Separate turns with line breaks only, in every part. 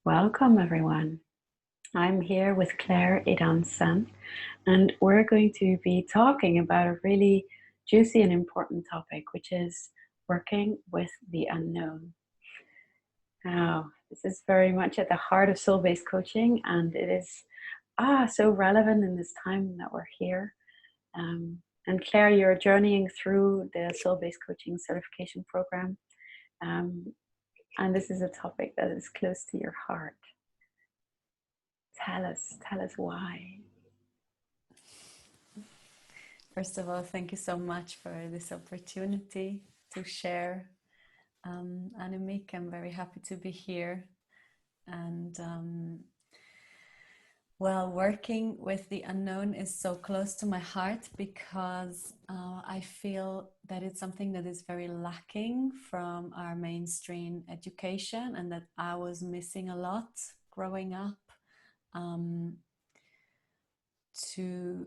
Welcome, everyone. I'm here with Claire Idan-Sun, and we're going to be talking about a really juicy and important topic, which is working with the unknown. Now, this is very much at the heart of soul-based coaching, and it is so relevant in this time that we're here. And Claire, you're journeying through the soul-based coaching certification program, and this is a topic that is close to your heart. Tell us why.
First of all, thank you so much for this opportunity to share. Annemiek, I'm very happy to be here. And working with the unknown is so close to my heart because I feel that it's something that is very lacking from our mainstream education and that I was missing a lot growing up. To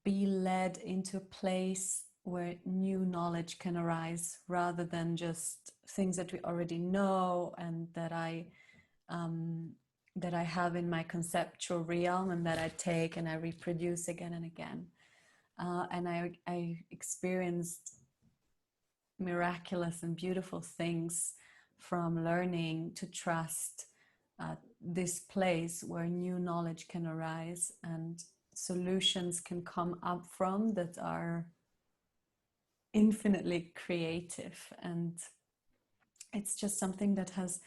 be led into a place where new knowledge can arise rather than just things that we already know and that I have in my conceptual realm and that I take and I reproduce again and again. And I experienced miraculous and beautiful things from learning to trust this place where new knowledge can arise and solutions can come up from that are infinitely creative. And it's just something that has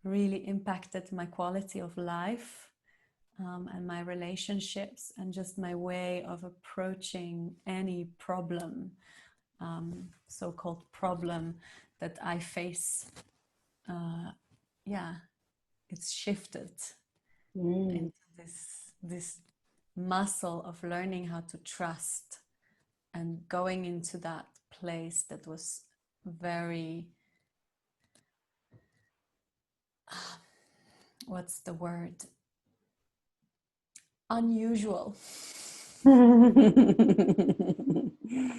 really impacted my quality of life and my relationships and just my way of approaching any problem, so-called problem that I face. It's shifted into this muscle of learning how to trust and going into that place that was very what's the word, unusual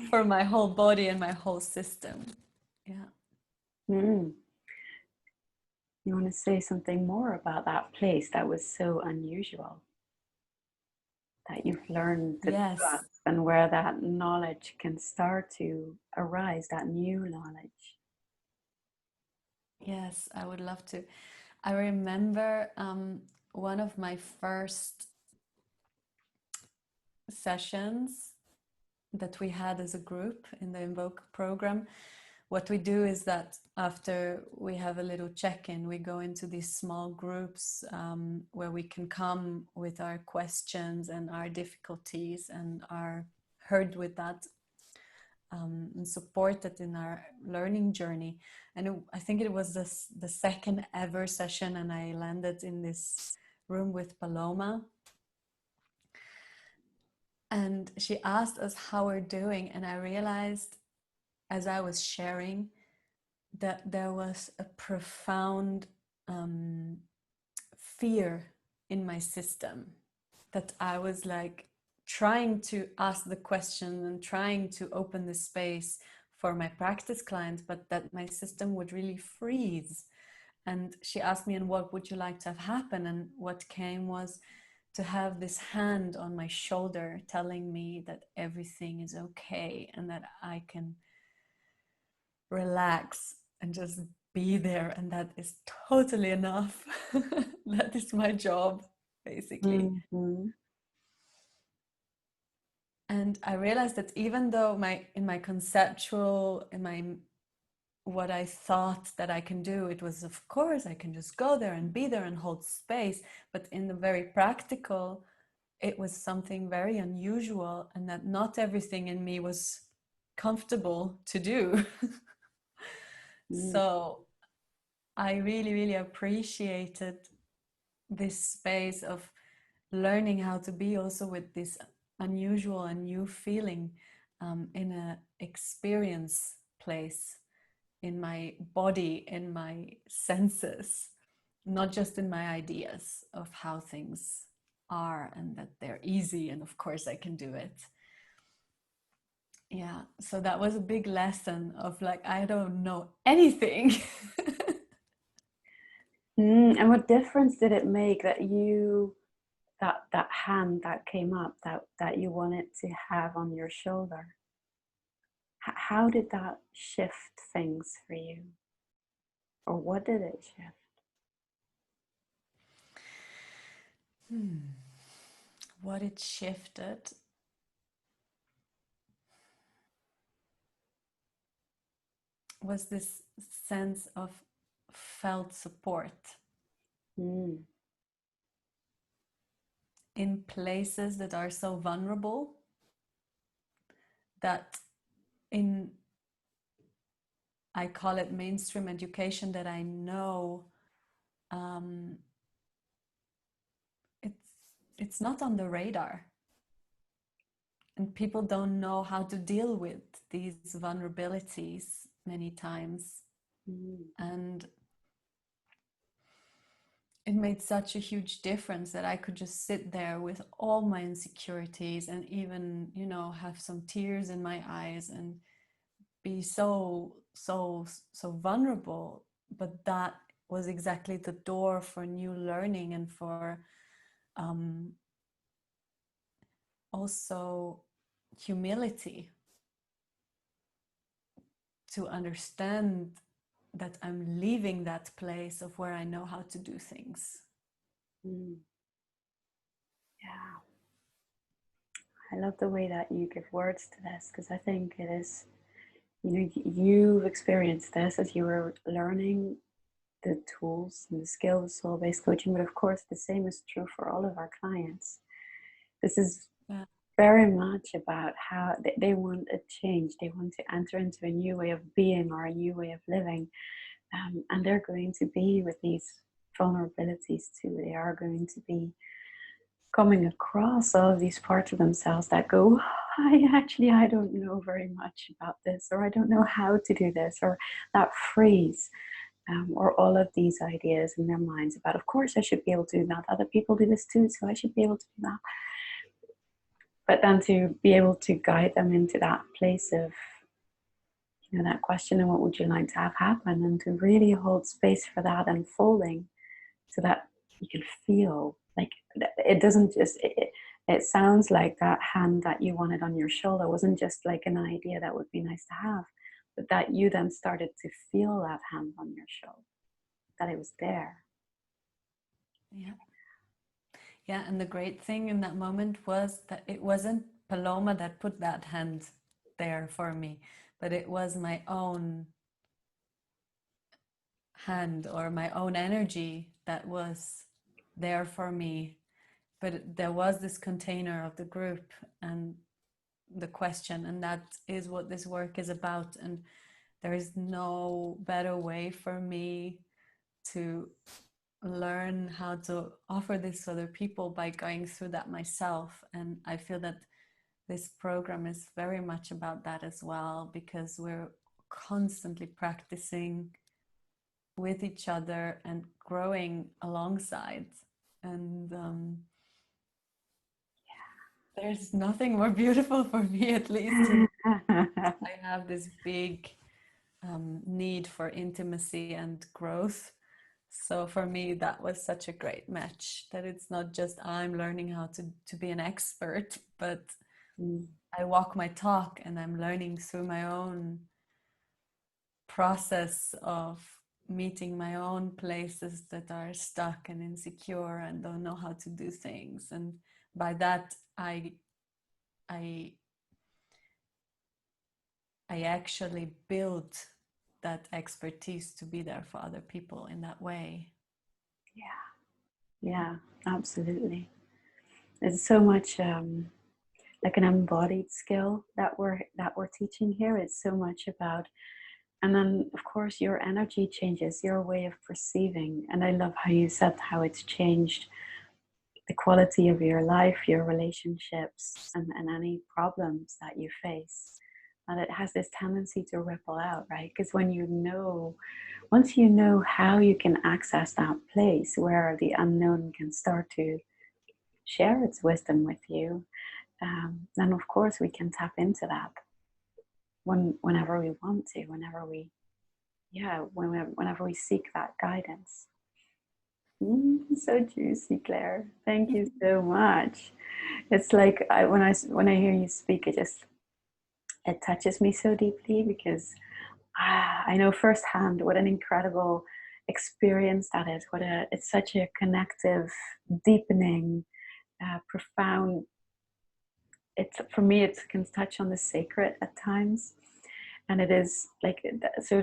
for my whole body and my whole system.
You want to say something more about that place that was so unusual that you've learned to trust, and where that knowledge can start to arise, that new knowledge?
Yes, I would love to. I remember one of my first sessions that we had as a group in the Invoke program. What we do is that after we have a little check-in, we go into these small groups where we can come with our questions and our difficulties and are heard with that and supported in our learning journey. And I think it was the second ever session, and I landed in this room with Paloma. And she asked us how we're doing, and I realized as I was sharing that there was a profound fear in my system, that I was like trying to ask the question and trying to open the space for my practice clients, but that my system would really freeze. And she asked me, and what would you like to have happen? And what came was to have this hand on my shoulder telling me that everything is okay and that I can relax and just be there, and that is totally enough. That is my job, basically. And I realized that even though in my conceptual, what I thought that I can do, it was, of course, I can just go there and be there and hold space. But in the very practical, it was something very unusual, and that not everything in me was comfortable to do. So I really, really appreciated this space of learning how to be also with this unusual and new feeling in an experience place, in my body, in my senses, not just in my ideas of how things are and that they're easy and of course I can do it. Yeah, so that was a big lesson of like, I don't know anything.
And what difference did it make that that hand that came up that you wanted to have on your shoulder? How did that shift things for you? Or what did it shift?
What it shifted was this sense of felt support
Mm,
in places that are so vulnerable, that in, I call it mainstream education, that I know um, it's it's not on the radar, and people don't know how to deal with these vulnerabilities many times.
mm,
And it made such a huge difference that I could just sit there with all my insecurities and even, have some tears in my eyes and be so vulnerable. But that was exactly the door for new learning and for um, also humility, to understand that I'm leaving that place of where I know how to do things.
mm. Yeah, I love the way that you give words to this, because I think it is, you've experienced this as you were learning the tools and the skills of soul-based coaching, but of course the same is true for all of our clients. This is
Yeah.
very much about how they want a change. They want to enter into a new way of being or a new way of living. And they're going to be with these vulnerabilities too. They are going to be coming across all of these parts of themselves that go, I don't know very much about this, or I don't know how to do this, or that freeze, or all of these ideas in their minds about, of course, I should be able to do that. Other people do this too, so I should be able to do that. But then to be able to guide them into that place of, that question of what would you like to have happen, and to really hold space for that unfolding, so that you can feel like it doesn't just, it sounds like that hand that you wanted on your shoulder wasn't just like an idea that would be nice to have, but that you then started to feel that hand on your shoulder, that it was there.
Yeah. Yeah, and the great thing in that moment was that it wasn't Paloma that put that hand there for me, but it was my own hand or my own energy that was there for me. But there was this container of the group and the question, and that is what this work is about. And there is no better way for me to learn how to offer this to other people by going through that myself. And I feel that this program is very much about that as well, because we're constantly practicing with each other and growing alongside. And there's nothing more beautiful for me, at least. I have this big need for intimacy and growth. So for me, that was such a great match, that it's not just I'm learning how to be an expert, but
Mm,
I walk my talk and I'm learning through my own process of meeting my own places that are stuck and insecure and don't know how to do things. And by that, I I actually built that expertise to be there for other people in that way.
yeah, yeah, absolutely. It's so much like an embodied skill that we're teaching here. It's so much about, and then of course your energy changes, your way of perceiving. And I love how you said how it's changed the quality of your life, your relationships, and any problems that you face. And it has this tendency to ripple out, right? Because once you know how you can access that place where the unknown can start to share its wisdom with you, then of course we can tap into that whenever we want to, whenever we seek that guidance. So juicy, Claire. Thank you so much. It's like when I hear you speak, it touches me so deeply because I know firsthand what an incredible experience that is. It's such a connective, deepening, profound. It's for me. It can touch on the sacred at times, and it is like so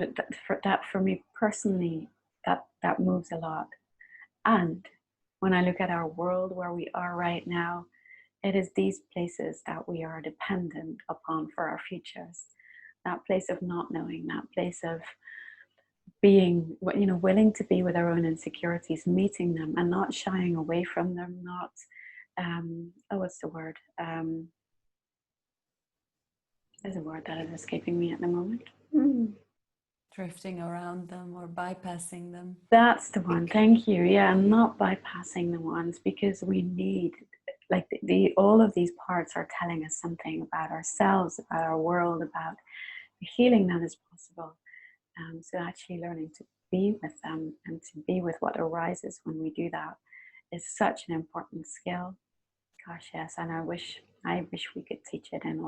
for me personally, that moves a lot. And when I look at our world where we are right now, it is these places that we are dependent upon for our futures. That place of not knowing, that place of being, willing to be with our own insecurities, meeting them and not shying away from them, not, what's the word? There's a word that is escaping me at the moment.
Drifting around them or bypassing them.
That's the one. Thank you. Yeah, and not bypassing the ones, because we need, like, the all of these parts are telling us something about ourselves, about our world, about the healing that is possible. So actually learning to be with them and to be with what arises when we do that is such an important skill. Gosh, yes, and I wish we could teach it in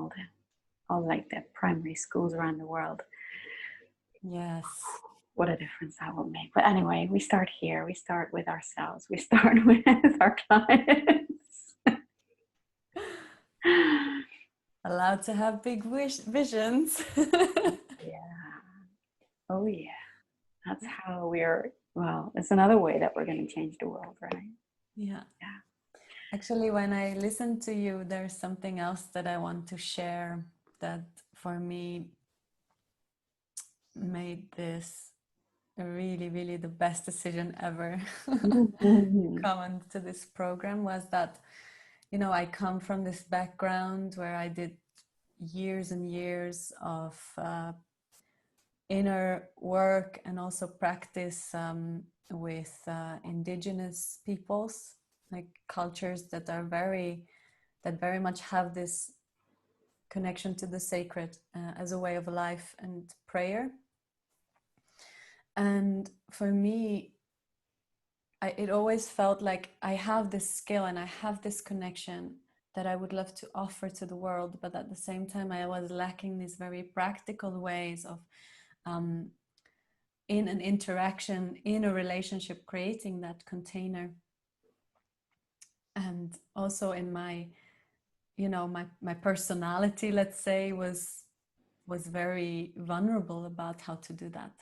all like the primary schools around the world.
Yes.
What a difference that will make. But anyway, we start here. We start with ourselves. We start with our clients.
Allowed to have big visions.
Yeah. Oh, yeah. That's how well, it's another way that we're going to change the world, right?
Yeah.
Yeah.
Actually, when I listen to you, there's something else that I want to share that for me made this really, really the best decision ever
Mm-hmm.
come into this program was that, I come from this background where I did years and years of inner work and also practice with indigenous peoples, like cultures that very much have this connection to the sacred as a way of life and prayer. And for me, it always felt like I have this skill and I have this connection that I would love to offer to the world, but at the same time I was lacking these very practical ways of in an interaction, in a relationship, creating that container. And also in my, my personality, let's say, was very vulnerable about how to do that.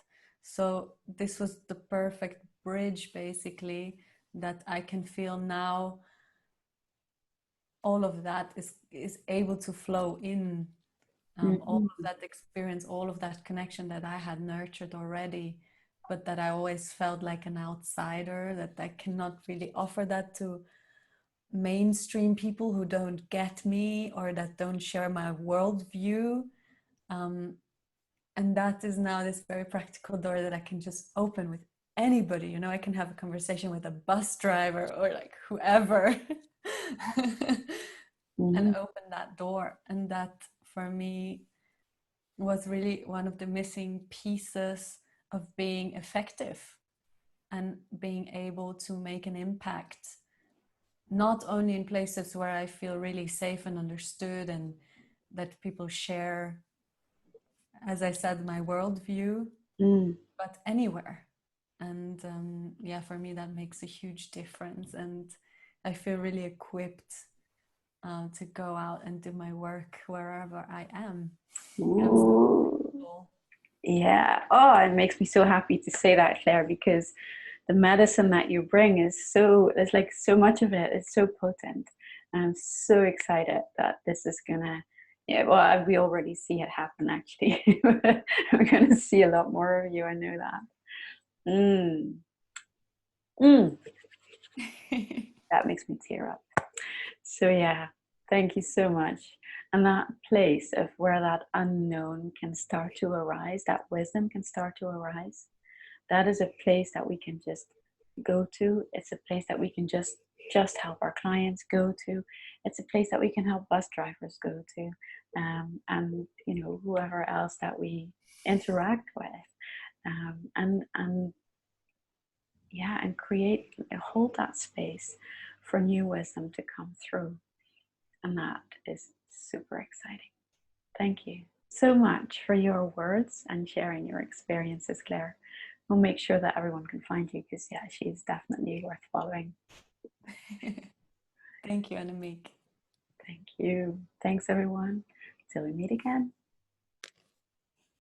So this was the perfect bridge, basically, that I can feel now all of that is able to flow in, all
Mm-hmm.
of that experience, all of that connection that I had nurtured already, but that I always felt like an outsider, that I cannot really offer that to mainstream people who don't get me or that don't share my worldview. And that is now this very practical door that I can just open with anybody. I can have a conversation with a bus driver or like whoever and
Mm-hmm.
open that door. And that for me was really one of the missing pieces of being effective and being able to make an impact, not only in places where I feel really safe and understood and that people share, as I said, my worldview,
Mm.
but anywhere. And yeah, for me, that makes a huge difference. And I feel really equipped to go out and do my work wherever I am. I'm so
Ooh.
grateful.
Yeah. Oh, it makes me so happy to say that, Claire, because the medicine that you bring there's like so much of it. It's so potent. And I'm so excited that this is gonna, yeah, well, we already see it happen actually. We're gonna see a lot more of you. I know that. Mm. Mm. That makes me tear up. So yeah, thank you so much. And that place of where that unknown can start to arise, that wisdom can start to arise, that is a place that we can just go to. It's a place that we can just help our clients go to. It's a place that we can help bus drivers go to, and whoever else that we interact with, and yeah, and hold that space for new wisdom to come through. And that is super exciting. Thank you so much for your words and sharing your experiences, Claire. We'll make sure that everyone can find you because, yeah, she's definitely worth following.
Thank you, Annemiek.
Thank you. Thanks, everyone. Till we meet again.